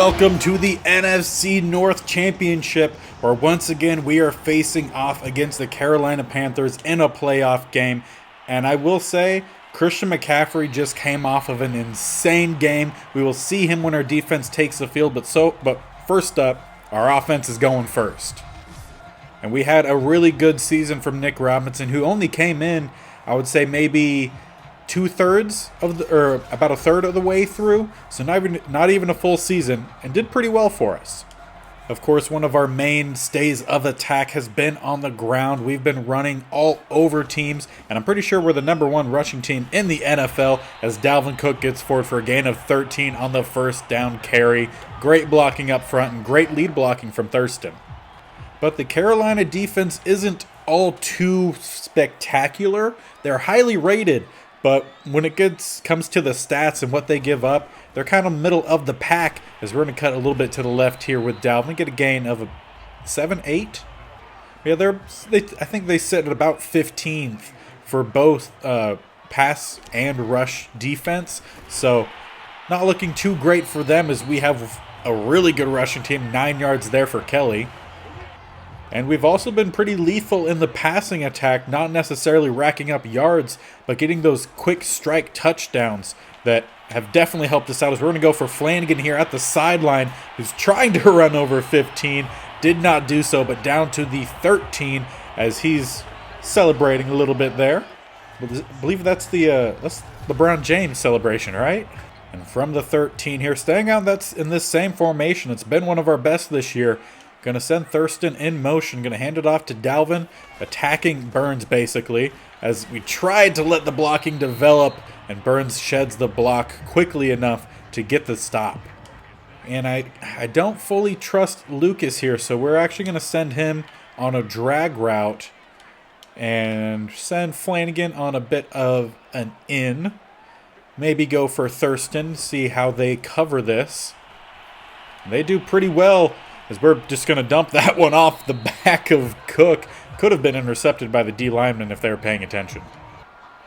welcome to the NFC North Championship, where once again we are facing off against the Carolina Panthers in a playoff game. And I will say, Christian McCaffery just came off of an insane game. We will see him when our defense takes the field, but first up, our offense is going first. And we had a really good season from Nick Robinson, who only came in, I would say maybe about a third of the way through, so not even a full season, and did pretty well for us. Of course, one of our mainstays of attack has been on the ground. We've been running all over teams, and I'm pretty sure we're the number one rushing team in the NFL, as Dalvin Cook gets forward for a gain of 13 on the first down carry. Great blocking up front and great lead blocking from Thurston. But the Carolina defense isn't all too spectacular. They're highly rated, but when it comes to the stats and what they give up, they're kind of middle of the pack, as we're going to cut a little bit to the left here with Dalvin. Get a gain of a 7, 8? Yeah, I think they sit at about 15th for both pass and rush defense. So not looking too great for them, as we have a really good rushing team, 9 yards there for Kelly. And we've also been pretty lethal in the passing attack, not necessarily racking up yards, but getting those quick strike touchdowns that have definitely helped us out. As we're going to go for Flanagan here at the sideline, who's trying to run over 15. Did not do so, but down to the 13 as he's celebrating a little bit there. I believe that's that's LeBron James celebration, right? And from the 13 here, staying out that's in this same formation. It's been one of our best this year. Going to send Thurston in motion. Going to hand it off to Dalvin, attacking Burns basically, as we tried to let the blocking develop, and Burns sheds the block quickly enough to get the stop. And I don't fully trust Lucas here, so we're actually going to send him on a drag route and send Flanagan on a bit of an in. Maybe go for Thurston, see how they cover this. They do pretty well, as we're just going to dump that one off the back of Cook. Could have been intercepted by the D lineman if they were paying attention.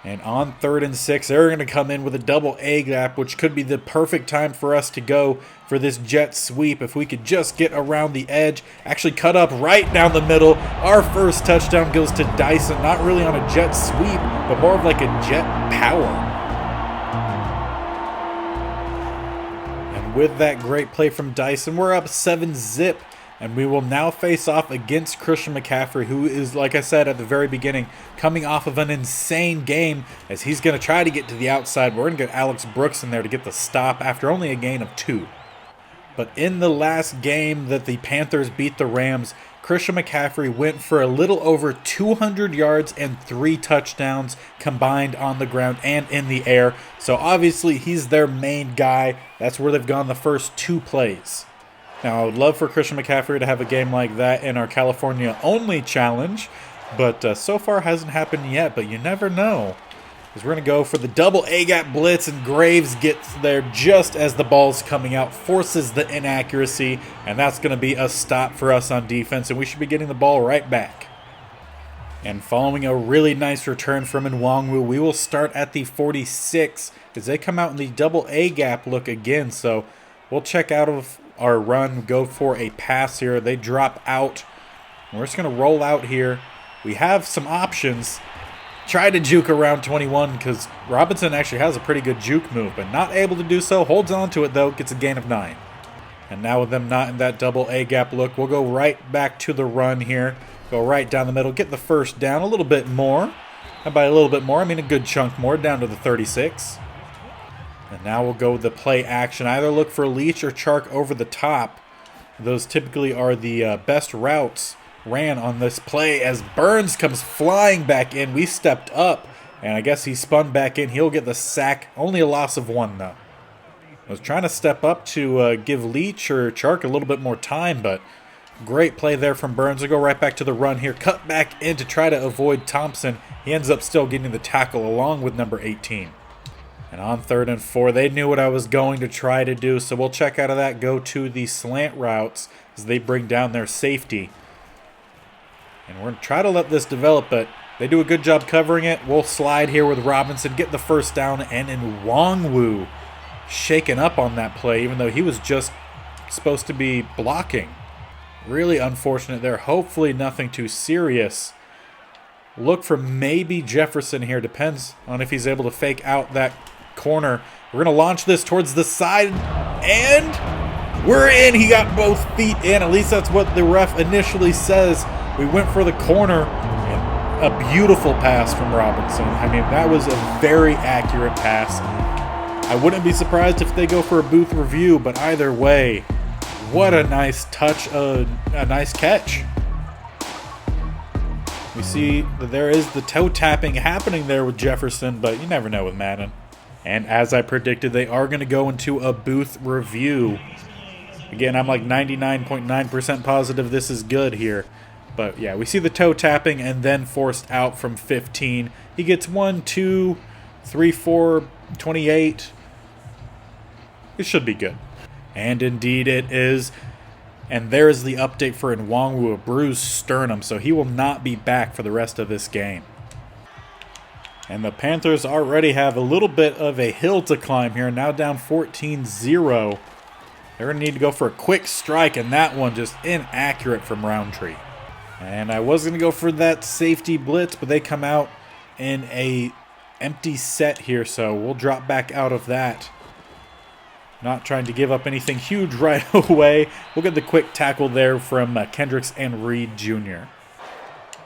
And on 3rd and 6, they're going to come in with a double A gap, which could be the perfect time for us to go for this jet sweep. If we could just get around the edge, actually cut up right down the middle. Our first touchdown goes to Dyson, not really on a jet sweep, but more of like a jet power. With that great play from Dyson, we're up 7-0, and we will now face off against Christian McCaffery, who is, like I said at the very beginning, coming off of an insane game, as he's going to try to get to the outside. We're going to get Alex Brooks in there to get the stop after only a gain of 2. But in the last game that the Panthers beat the Rams, Christian McCaffery went for a little over 200 yards and 3 touchdowns combined on the ground and in the air. So obviously he's their main guy. That's where they've gone the first 2 plays. Now I would love for Christian McCaffery to have a game like that in our California only challenge, but so far hasn't happened yet, but you never know. Because we're going to go for the double A-gap blitz, and Graves gets there just as the ball's coming out, forces the inaccuracy, and that's going to be a stop for us on defense, and we should be getting the ball right back. And following a really nice return from Nwangwu, we will start at the 46 as they come out in the double A-gap look again, so we'll check out of our run, go for a pass here. They drop out. We're just going to roll out here. We have some options. Try to juke around 21 because Robinson actually has a pretty good juke move, but not able to do so. Holds on to it though, gets a gain of 9. And now with them not in that double A gap look, we'll go right back to the run here. Go right down the middle, get the first down a little bit more. And by a little bit more, I mean a good chunk more, down to the 36. And now we'll go with the play action. Either look for Leach or Chark over the top. Those typically are the best routes ran on this play, as Burns comes flying back in. We stepped up, and I guess he spun back in. He'll get the sack. Only a loss of 1, though. I was trying to step up to give Leach or Chark a little bit more time, but great play there from Burns. We'll go right back to the run here. Cut back in to try to avoid Thompson. He ends up still getting the tackle along with number 18. And on 3rd and 4, they knew what I was going to try to do, so we'll check out of that, go to the slant routes as they bring down their safety. And we're going to try to let this develop, but they do a good job covering it. We'll slide here with Robinson, get the first down, and Nwangwu shaken up on that play, even though he was just supposed to be blocking. Really unfortunate there. Hopefully nothing too serious. Look for maybe Jefferson here. Depends on if he's able to fake out that corner. We're going to launch this towards the side. And we're in. He got both feet in. At least that's what the ref initially says. We went for the corner. And a beautiful pass from Robinson. I mean, that was a very accurate pass. I wouldn't be surprised if they go for a booth review, but either way, what a nice touch, a nice catch. We see that there is the toe tapping happening there with Jefferson, but you never know with Madden. And as I predicted, they are going to go into a booth review. Again, I'm like 99.9% positive this is good here. But yeah, we see the toe tapping and then forced out from 15. He gets 1, 2, 3, 4, 28. It should be good. And indeed it is. And there is the update for Nwangwu, a bruised sternum, so he will not be back for the rest of this game. And the Panthers already have a little bit of a hill to climb here, now down 14-0. They're going to need to go for a quick strike, and that one just inaccurate from Roundtree. And I was going to go for that safety blitz, but they come out in a empty set here, so we'll drop back out of that. Not trying to give up anything huge right away. We'll get the quick tackle there from Kendricks and Reed Jr.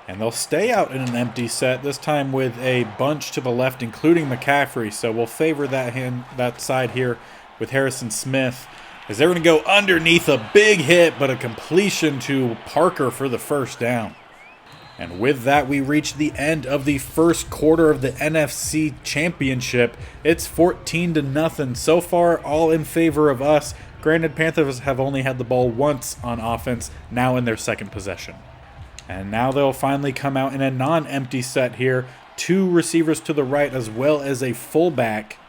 And they'll stay out in an empty set, this time with a bunch to the left, including McCaffery. So we'll favor that side here with Harrison Smith, as they're going to go underneath a big hit, but a completion to Parker for the first down. And with that, we reach the end of the first quarter of the NFC Championship. It's 14-0 so far, all in favor of us. Granted, Panthers have only had the ball once on offense, now in their second possession. And now they'll finally come out in a non-empty set here. 2 receivers to the right as well as a fullback.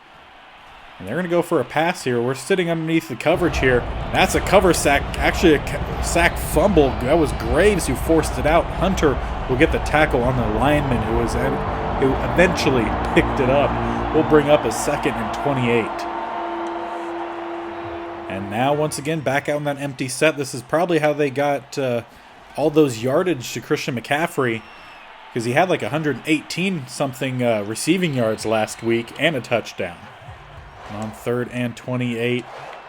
And they're going to go for a pass here. We're sitting underneath the coverage here. That's a cover sack, actually a sack fumble. That was Graves who forced it out. Hunter will get the tackle on the lineman who eventually picked it up. We'll bring up a 2nd and 28. And now once again back out in that empty set. This is probably how they got all those yardage to Christian McCaffrey, because he had like 118 something receiving yards last week and a touchdown. On 3rd and 28,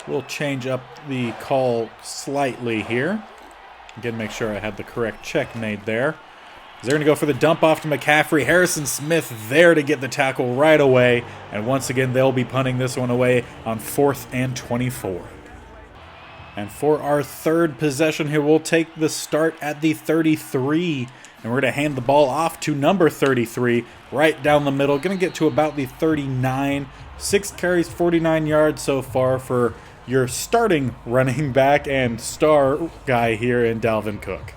we'll change up the call slightly here. Again, make sure I had the correct check made there. They're going to go for the dump off to McCaffrey. Harrison Smith there to get the tackle right away. And once again, they'll be punting this one away on 4th and 24. And for our 3rd possession here, we'll take the start at the 33. And we're going to hand the ball off to number 33 right down the middle. Going to get to about the 39. 6 carries, 49 yards so far for your starting running back and star guy here in Dalvin Cook.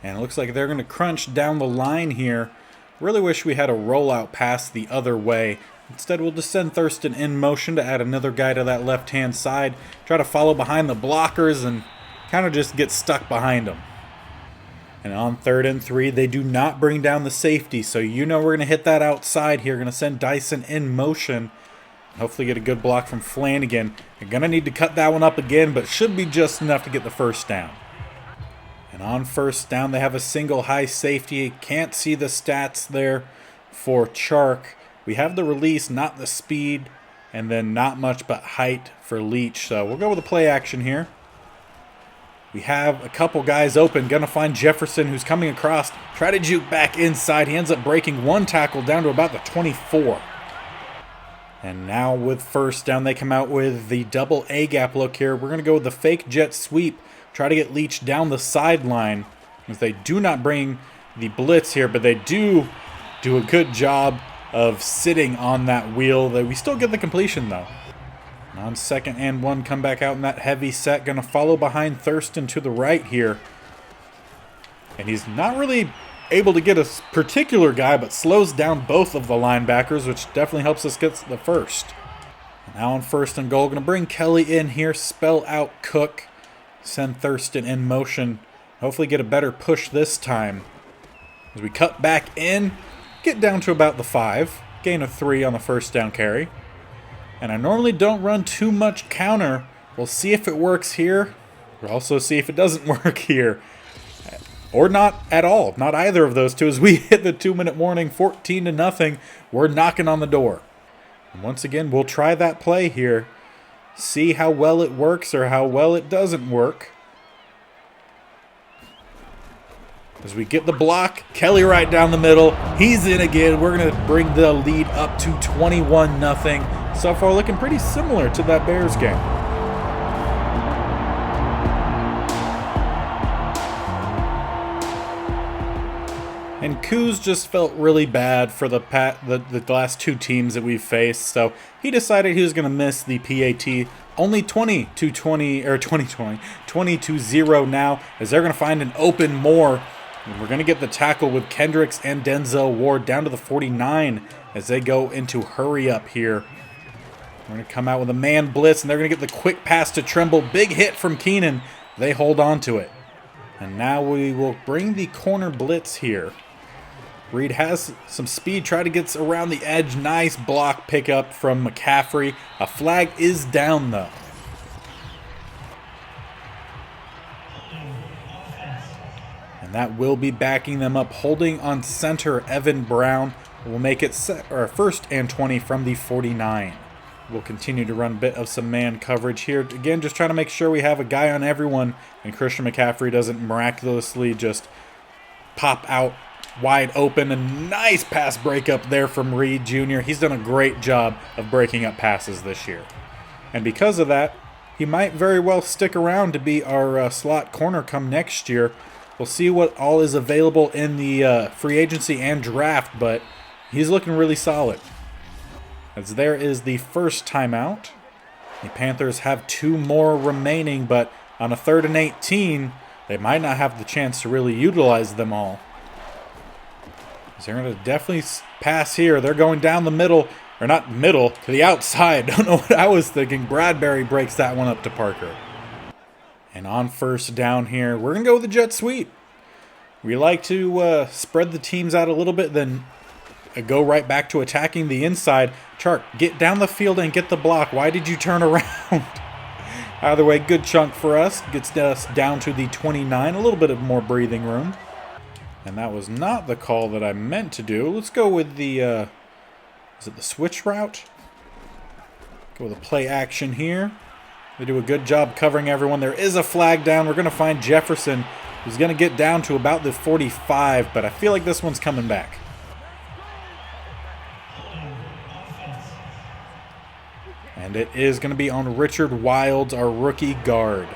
And it looks like they're going to crunch down the line here. Really wish we had a rollout pass the other way. Instead, we'll just send Thurston in motion to add another guy to that left-hand side. Try to follow behind the blockers and kind of just get stuck behind them. And on 3rd and 3, they do not bring down the safety. So you know we're going to hit that outside here. Going to send Dyson in motion. Hopefully get a good block from Flanagan. You're going to need to cut that one up again, but should be just enough to get the first down. And on 1st down, they have a single high safety. Can't see the stats there for Chark. We have the release, not the speed, and then not much but height for Leach. So we'll go with the play action here. We have a couple guys open. Going to find Jefferson, who's coming across. Try to juke back inside. He ends up breaking 1 tackle down to about the 24. And now with 1st down, they come out with the double A-gap look here. We're going to go with the fake jet sweep. Try to get Leach down the sideline, as they do not bring the blitz here, but they do a good job of sitting on that wheel. We still get the completion, though. And on 2nd and 1, come back out in that heavy set. Going to follow behind Thurston to the right here. And he's not really able to get a particular guy, but slows down both of the linebackers, which definitely helps us get the first. Now on 1st and goal, going to bring Kelly in here, spell out Cook, send Thurston in motion, hopefully get a better push this time. As we cut back in, get down to about the 5, gain of 3 on the 1st down carry. And I normally don't run too much counter, We'll see if it works here. We'll also see if it doesn't work here. Or not at all. Not either of those two. As we hit the 2-minute warning, 14-0. We're knocking on the door. And once again, we'll try that play here. See how well it works or how well it doesn't work. As we get the block, Kelly right down the middle. He's in again. We're going to bring the lead up to 21-0. So far looking pretty similar to that Bears game. And Kuz just felt really bad for the last two teams that we've faced, so he decided he was going to miss the PAT. Only 20-0 now, as they're going to find an open more. And we're going to get the tackle with Kendricks and Denzel Ward down to the 49 as they go into hurry up here. We're going to come out with a man blitz, and they're going to get the quick pass to Tremble. Big hit from Keenan. They hold on to it. And now we will bring the corner blitz here. Reed has some speed, try to get around the edge. Nice block pickup from McCaffery. A flag is down, though. And that will be backing them up. Holding on center, Evan Brown will make it first and 20 from the 49. We'll continue to run a bit of some man coverage here. Again, just trying to make sure we have a guy on everyone and Christian McCaffrey doesn't miraculously just pop out wide open. A nice pass breakup there from Reed Jr. He's done a great job of breaking up passes this year. And because of that, he might very well stick around to be our slot corner come next year. We'll see what all is available in the free agency and draft, but he's looking really solid. As there is the first timeout. The Panthers have 2 more remaining, but on a 3rd and 18, they might not have the chance to really utilize them all. So they're going to definitely pass here. They're going down the middle, or not middle, to the outside. Don't know what I was thinking. Bradbury breaks that one up to Parker. And on first down here, we're going to go with the jet sweep. We like to spread the teams out a little bit, then go right back to attacking the inside. Chark, get down the field and get the block. Why did you turn around? Either way, good chunk for us. Gets us down to the 29. A little bit of more breathing room. And that was not the call that I meant to do. Let's go with the, is it the switch route? Go with a play action here. They do a good job covering everyone. There is a flag down. We're going to find Jefferson, who's going to get down to about the 45, but I feel like this one's coming back. And it is going to be on Richard Wilds, our rookie guard.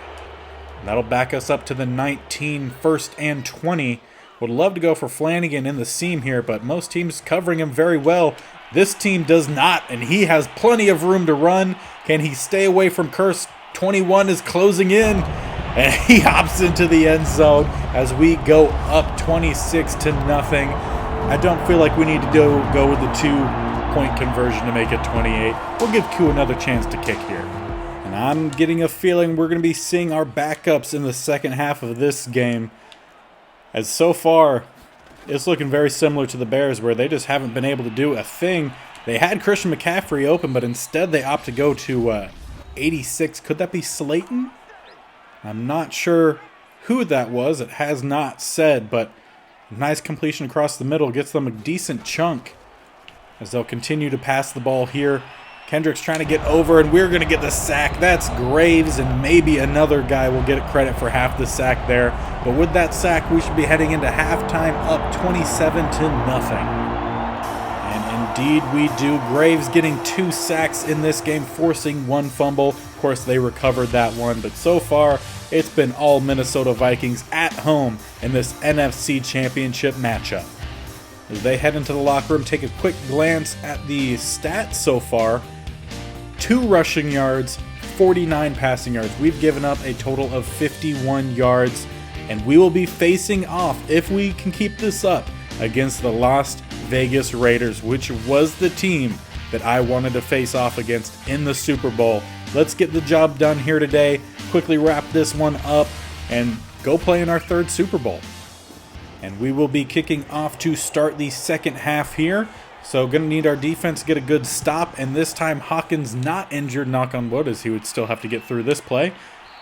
And that'll back us up to the 19, 1st and 20. Would love to go for Flanagan in the seam here, but most teams covering him very well. This team does not, and he has plenty of room to run. Can he stay away from Curse? 21 is closing in, and he hops into the end zone as we go up 26-0. I don't feel like we need to go with the 2-point conversion to make it 28. We'll give Q another chance to kick here. And I'm getting a feeling we're going to be seeing our backups in the second half of this game. As so far, it's looking very similar to the Bears, where they just haven't been able to do a thing. They had Christian McCaffrey open, but instead they opt to go to 86. Could that be Slayton? I'm not sure who that was. It has not said, but nice completion across the middle gets them a decent chunk as they'll continue to pass the ball here. Kendricks trying to get over, and we're going to get the sack. That's Graves, and maybe another guy will get credit for half the sack there. But with that sack, we should be heading into halftime up 27-0. And indeed we do. Graves getting 2 sacks in this game, forcing 1 fumble. Of course, they recovered that one, but so far, it's been all Minnesota Vikings at home in this NFC Championship matchup. As they head into the locker room, take a quick glance at the stats so far. 2 rushing yards, 49 passing yards. We've given up a total of 51 yards, and we will be facing off, if we can keep this up, against the Las Vegas Raiders, which was the team that I wanted to face off against in the Super Bowl. Let's get the job done here today, quickly wrap this one up, and go play in our 3rd Super Bowl. And we will be kicking off to start the second half here. So going to need our defense to get a good stop, and this time Hawkins not injured, knock on wood, as he would still have to get through this play,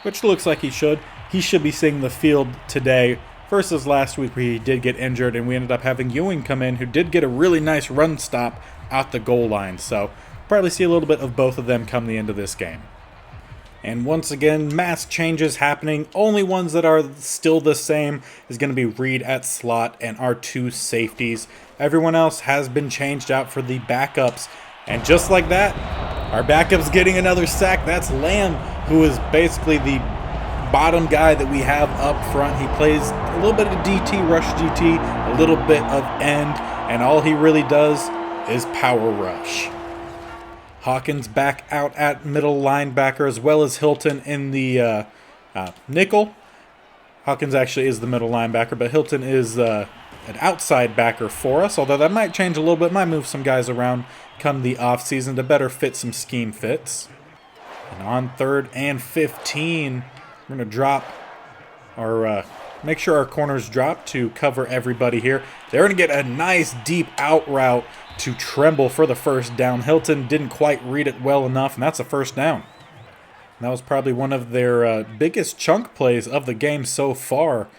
which looks like he should. He should be seeing the field today versus last week where he did get injured, and we ended up having Ewing come in, who did get a really nice run stop out the goal line. So probably see a little bit of both of them come the end of this game. And once again, mass changes happening. Only ones that are still the same is going to be Reed at slot and our two safeties. Everyone else has been changed out for the backups. And just like that, our backup's getting another sack. That's Lamb, who is basically the bottom guy that we have up front. He plays a little bit of DT, rush DT, a little bit of end, and all he really does is power rush. Hawkins back out at middle linebacker, as well as Hilton in the nickel. Hawkins actually is the middle linebacker, but Hilton is an outside backer for us, although that might change a little bit. Might move some guys around come the offseason to better fit some scheme fits. And on 3rd and 15, we're going to drop our make sure our corners drop to cover everybody here. They're going to get a nice deep out route to Tremble for the first down. Hilton didn't quite read it well enough, and that's a first down. And that was probably one of their biggest chunk plays of the game so far.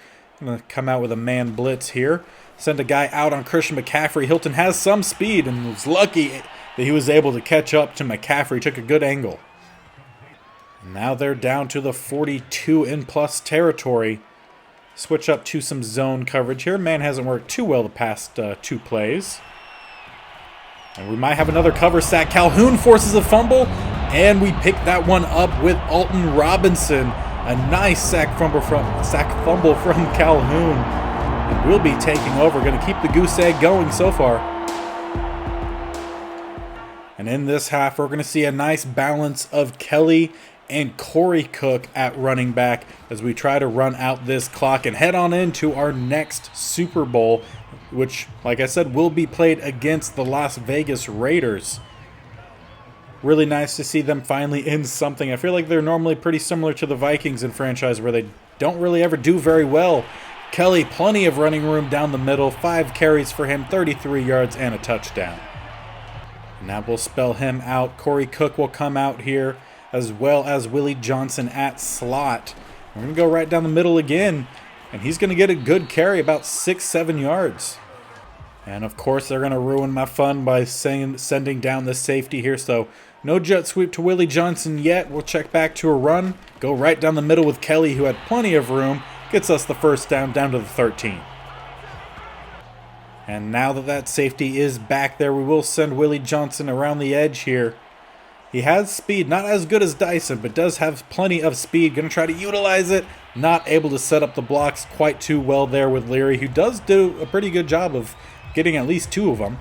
I'm going to come out with a man blitz here. Send a guy out on Christian McCaffery. Hilton has some speed and was lucky that he was able to catch up to McCaffery. Took a good angle. And now they're down to the 42 in plus territory. Switch up to some zone coverage here. Man hasn't worked too well the past 2 plays. And we might have another cover sack. Calhoun forces a fumble, and we pick that one up with Alton Robinson. A nice sack fumble from Calhoun. And we'll be taking over. Going to keep the goose egg going so far. And in this half, we're going to see a nice balance of Kelly and Corey Cook at running back as we try to run out this clock and head on into our next Super Bowl, which, like I said, will be played against the Las Vegas Raiders. Really nice to see them finally in something. I feel like they're normally pretty similar to the Vikings in franchise where they don't really ever do very well. Kelly, plenty of running room down the middle, 5 carries for him, 33 yards and a touchdown. Now we'll spell him out. Corey Cook will come out here, as well as Willie Johnson at slot. We're going to go right down the middle again, and he's going to get a good carry, about 6-7 yards. And of course, they're going to ruin my fun by sending down the safety here, so no jet sweep to Willie Johnson yet. We'll check back to a run, go right down the middle with Kelly, who had plenty of room, gets us the first down to the 13. And now that safety is back there, we will send Willie Johnson around the edge here. He has speed, not as good as Dyson, but does have plenty of speed. Going to try to utilize it. Not able to set up the blocks quite too well there with Leary, who does do a pretty good job of getting at least 2 of them.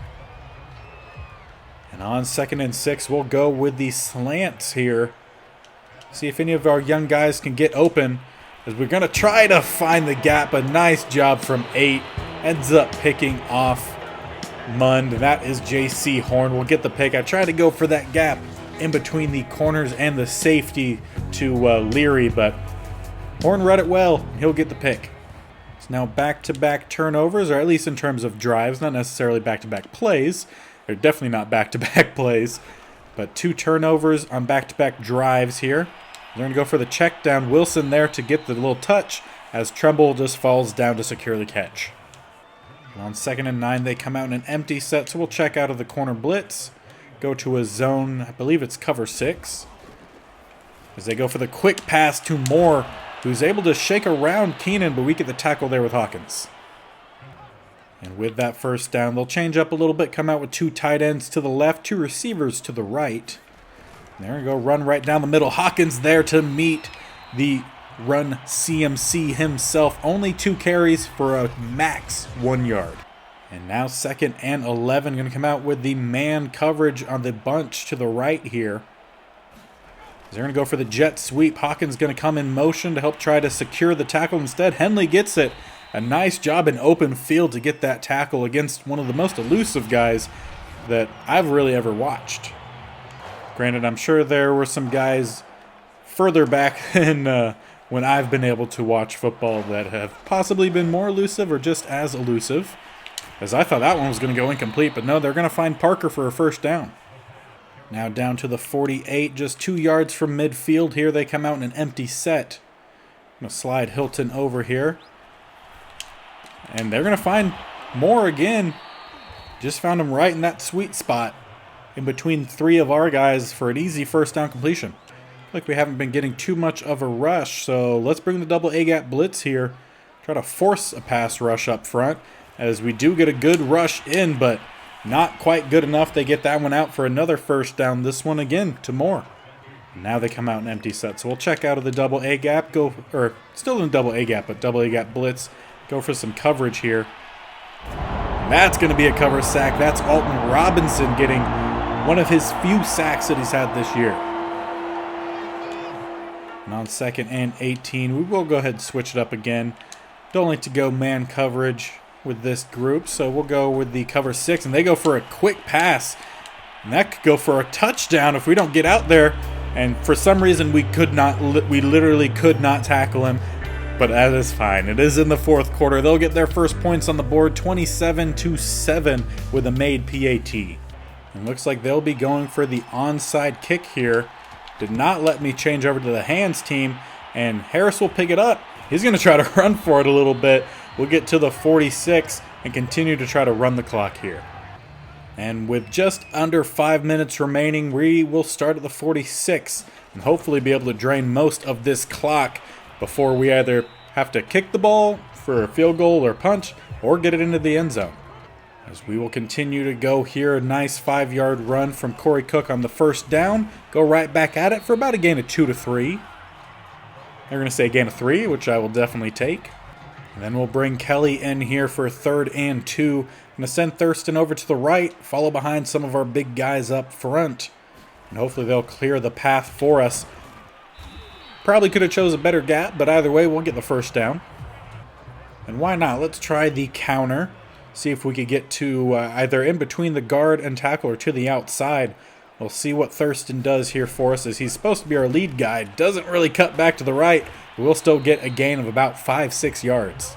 And on 2nd and 6, we'll go with the slants here. See if any of our young guys can get open, as we're going to try to find the gap. A nice job from 8. Ends up picking off Mund. That is J.C. Horn. We'll get the pick. I tried to go for that gap in between the corners and the safety to Leary, but Horn read it well, and he'll get the pick. It's now back-to-back turnovers, or at least in terms of drives, not necessarily back-to-back plays. They're definitely not back-to-back plays, but 2 turnovers on back-to-back drives here. They're going to go for the check down. Wilson there to get the little touch, as Tremble just falls down to secure the catch. And on 2nd and 9, they come out in an empty set, so we'll check out of the corner blitz. Go to a zone, I believe it's cover 6. As they go for the quick pass to Moore, who's able to shake around Keenan, but we get the tackle there with Hawkins. And with that first down, they'll change up a little bit, come out with 2 tight ends to the left, 2 receivers to the right. And there we go, run right down the middle. Hawkins there to meet the run CMC himself. Only 2 carries for a max 1 yard. And now 2nd and 11, going to come out with the man coverage on the bunch to the right here. They're going to go for the jet sweep. Hawkins going to come in motion to help try to secure the tackle. Instead, Henley gets it. A nice job in open field to get that tackle against one of the most elusive guys that I've really ever watched. Granted, I'm sure there were some guys further back than when I've been able to watch football that have possibly been more elusive or just as elusive. as I thought that one was going to go incomplete, but no, they're going to find Parker for a first down. Now down to the 48, just 2 yards from midfield here. They come out in an empty set. I'm going to slide Hilton over here. And they're going to find Moore again. Just found him right in that sweet spot in between 3 of our guys for an easy first down completion. Like we haven't been getting too much of a rush, so let's bring the double A-gap blitz here. Try to force a pass rush up front, as we do get a good rush in, but not quite good enough. They get that one out for another first down. This one again to Moore. Now they come out in empty set, so we'll check out of the double A-gap. Still in double A-gap, but double A-gap blitz. Go for some coverage here. That's going to be a cover sack. That's Alton Robinson getting one of his few sacks that he's had this year. And on 2nd and 18, we will go ahead and switch it up again. Don't like to go man coverage with this group, so we'll go with the cover 6, and they go for a quick pass. And that could go for a touchdown if we don't get out there. And for some reason, we literally could not tackle him. But that is fine. It is in the 4th quarter. They'll get their first points on the board, 27-7 with a made PAT. And looks like they'll be going for the onside kick here. Did not let me change over to the hands team, and Harris will pick it up. He's going to try to run for it a little bit. We'll get to the 46 and continue to try to run the clock here. And with just under 5 minutes remaining, we will start at the 46 and hopefully be able to drain most of this clock before we either have to kick the ball for a field goal or punch or get it into the end zone. As we will continue to go here, a nice 5-yard run from Corey Cook on the first down. Go right back at it for about a gain of 2 to 3. They're going to say a gain of 3, which I will definitely take. And then we'll bring Kelly in here for 3rd and 2. Going to send Thurston over to the right, follow behind some of our big guys up front. And hopefully they'll clear the path for us. Probably could have chose a better gap, but either way, we'll get the first down. And why not? Let's try the counter. See if we could get to either in between the guard and tackle or to the outside. We'll see what Thurston does here for us, as he's supposed to be our lead guy. Doesn't really cut back to the right. We'll still get a gain of about 5-6 yards.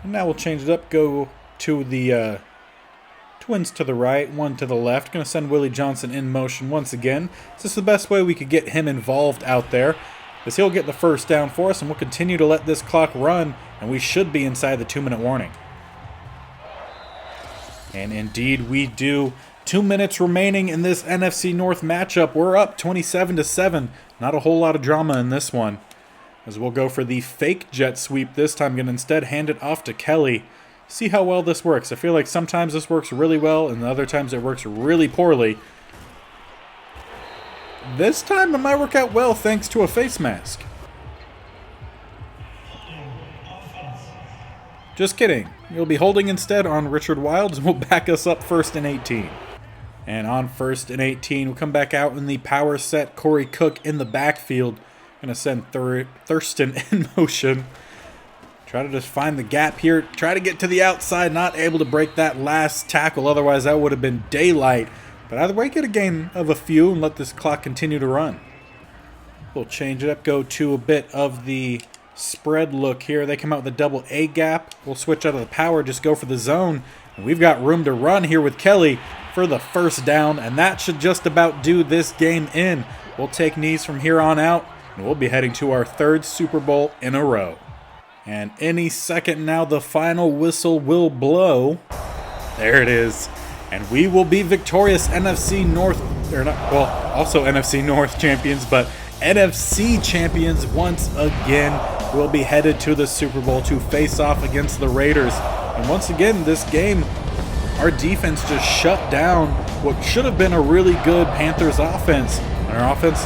And now we'll change it up. Go to the twins to the right, one to the left. Going to send Willie Johnson in motion once again. This is the best way we could get him involved out there, as he'll get the first down for us, and we'll continue to let this clock run, and we should be inside the 2-minute warning. And indeed we do. 2 minutes remaining in this NFC North matchup. We're up 27-7. Not a whole lot of drama in this one, as we'll go for the fake jet sweep this time. Going to instead hand it off to Kelly. See how well this works. I feel like sometimes this works really well, and other times it works really poorly. This time it might work out well thanks to a face mask. Just kidding. You'll be holding instead on Richard Wilds, and we'll back us up 1st and 18. And on 1st and 18, we'll come back out in the power set. Corey Cook in the backfield. Going to send Thurston in motion. Try to just find the gap here. Try to get to the outside. Not able to break that last tackle. Otherwise, that would have been daylight. But either way, get a gain of a few and let this clock continue to run. We'll change it up. Go to a bit of the spread look here. They come out with a double A gap. We'll switch out of the power. Just go for the zone. And we've got room to run here with Kelly for the first down. And that should just about do this game in. We'll take knees from here on out. And we'll be heading to our 3rd Super Bowl in a row. And any second now, the final whistle will blow. There it is. And we will be victorious NFC North, also NFC North champions, but NFC champions once again. We'll be headed to the Super Bowl to face off against the Raiders. And once again, this game, our defense just shut down what should have been a really good Panthers offense. And our offense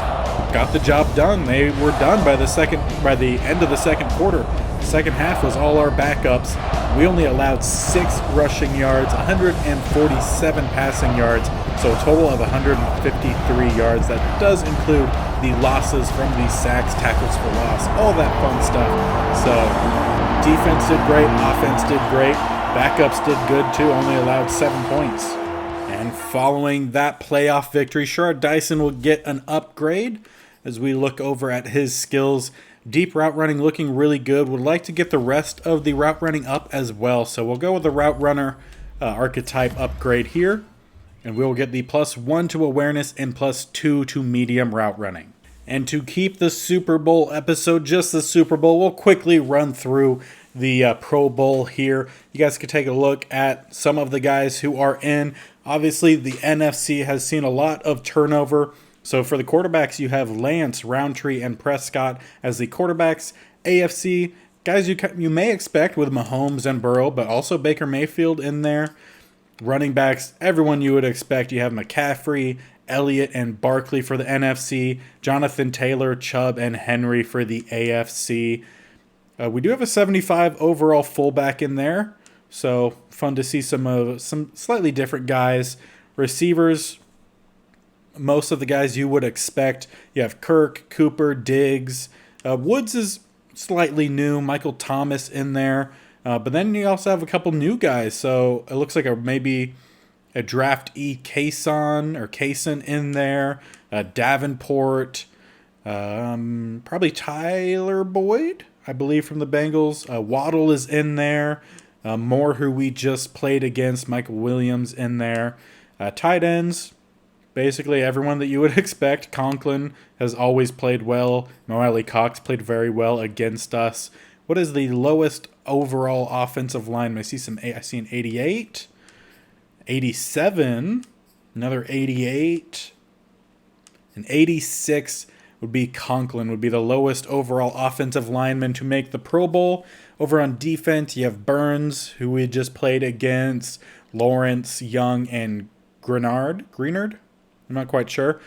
got the job done. They were done by the end of the 2nd quarter. The second half was all our backups. We only allowed 6 rushing yards, 147 passing yards, so a total of 153 yards. That does include the losses from the sacks, tackles for loss, all that fun stuff. So defense did great, offense did great, backups did good too, only allowed 7 points. And following that playoff victory, Sherrod Dyson will get an upgrade as we look over at his skills. Deep route running looking really good. Would like to get the rest of the route running up as well. So we'll go with the route runner archetype upgrade here. And we'll get the +1 to awareness and +2 to medium route running. And to keep the Super Bowl episode just the Super Bowl, we'll quickly run through the Pro Bowl here. You guys can take a look at some of the guys who are in. Obviously, the NFC has seen a lot of turnover. So for the quarterbacks, you have Lance, Roundtree, and Prescott as the quarterbacks. AFC, guys you may expect with Mahomes and Burrow, but also Baker Mayfield in there. Running backs, everyone you would expect. You have McCaffery, Elliott, and Barkley for the NFC. Jonathan Taylor, Chubb, and Henry for the AFC. We do have a 75 overall fullback in there. So fun to see some slightly different guys. Receivers, most of the guys you would expect. You have Kirk, Cooper, Diggs. Woods is slightly new. Michael Thomas in there. But then you also have a couple new guys. So it looks like maybe a draft Kaysen in there. Davenport. Probably Tyler Boyd, I believe, from the Bengals. Waddle is in there. Moore, who we just played against. Michael Williams in there. Tight ends, basically everyone that you would expect. Conklin has always played well. Mo Cox played very well against us. What is the lowest overall offensive line? I see an 88, 87, another 88, and 86 would be Conklin, would be the lowest overall offensive lineman to make the Pro Bowl. Over on defense, you have Burns, who we just played against, Lawrence, Young, and Greenard. I'm not quite sure.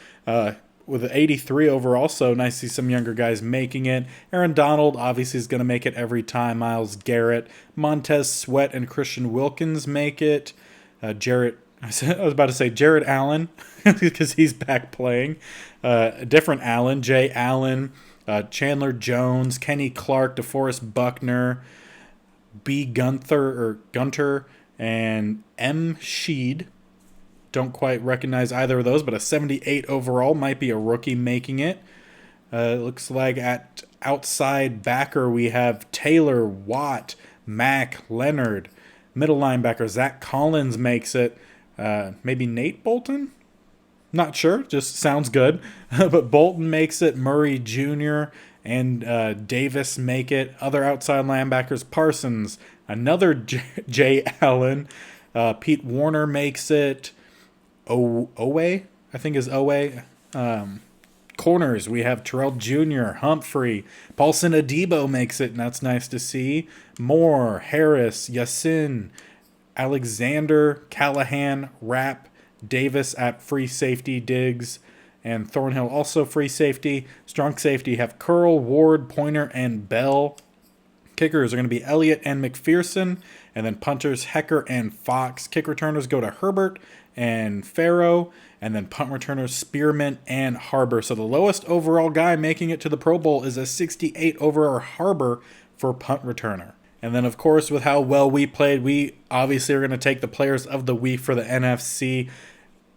With an 83 overall, so nice to see some younger guys making it. Aaron Donald obviously is going to make it every time. Myles Garrett, Montez Sweat, and Christian Wilkins make it. Jared Allen, because he's back playing. A different Allen, Jay Allen, Chandler Jones, Kenny Clark, DeForest Buckner, B. Gunter, and M. Sheed. Don't quite recognize either of those, but a 78 overall might be a rookie making it. Looks like at outside backer we have Taylor, Watt, Mack, Leonard. Middle linebacker Zach Collins makes it. Maybe Nate Bolton? Not sure, just sounds good. But Bolton makes it. Murray Jr. and Davis make it. Other outside linebackers, Parsons, another Jay Allen. Pete Warner makes it. Owe, I think is Owe. Corners, we have Terrell Jr., Humphrey, Paulson Adebo makes it, and that's nice to see. Moore, Harris, Yassin, Alexander, Callahan, Rapp, Davis at free safety, Diggs, and Thornhill also free safety. Strong safety have Curl, Ward, Pointer, and Bell. Kickers are going to be Elliott and McPherson, and then punters Hecker and Fox. Kick returners go to Herbert and Farrow, and then punt returners Spearman and Harbor. So the lowest overall guy making it to the Pro Bowl is a 68 over Harbor for punt returner. And then, of course, with how well we played, we obviously are going to take the players of the week for the NFC.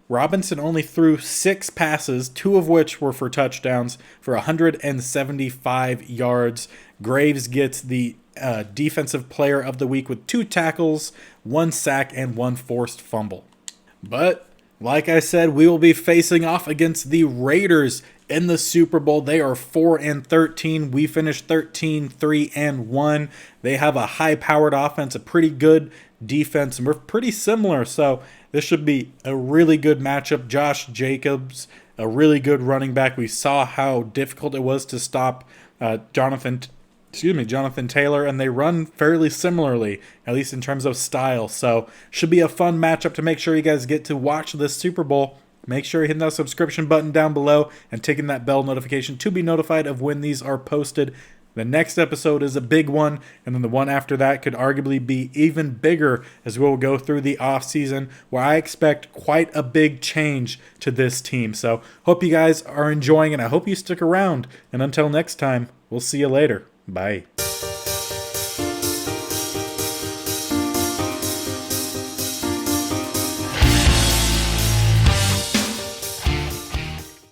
Robinson only threw 6 passes, 2 of which were for touchdowns, for 175 yards. Graves gets the defensive player of the week with 2 tackles, 1 sack, and 1 forced fumble. But, like I said, we will be facing off against the Raiders in the Super Bowl. They are 4-13. We finished 13-3-1. They have a high-powered offense, a pretty good defense, and we're pretty similar. So this should be a really good matchup. Josh Jacobs, a really good running back. We saw how difficult it was to stop Jonathan Taylor, and they run fairly similarly, at least in terms of style. So should be a fun matchup to make sure you guys get to watch this Super Bowl. Make sure you hit that subscription button down below and ticking that bell notification to be notified of when these are posted. The next episode is a big one, and then the one after that could arguably be even bigger as we'll go through the offseason, where I expect quite a big change to this team. So hope you guys are enjoying, and I hope you stick around. And until next time, we'll see you later. Bye.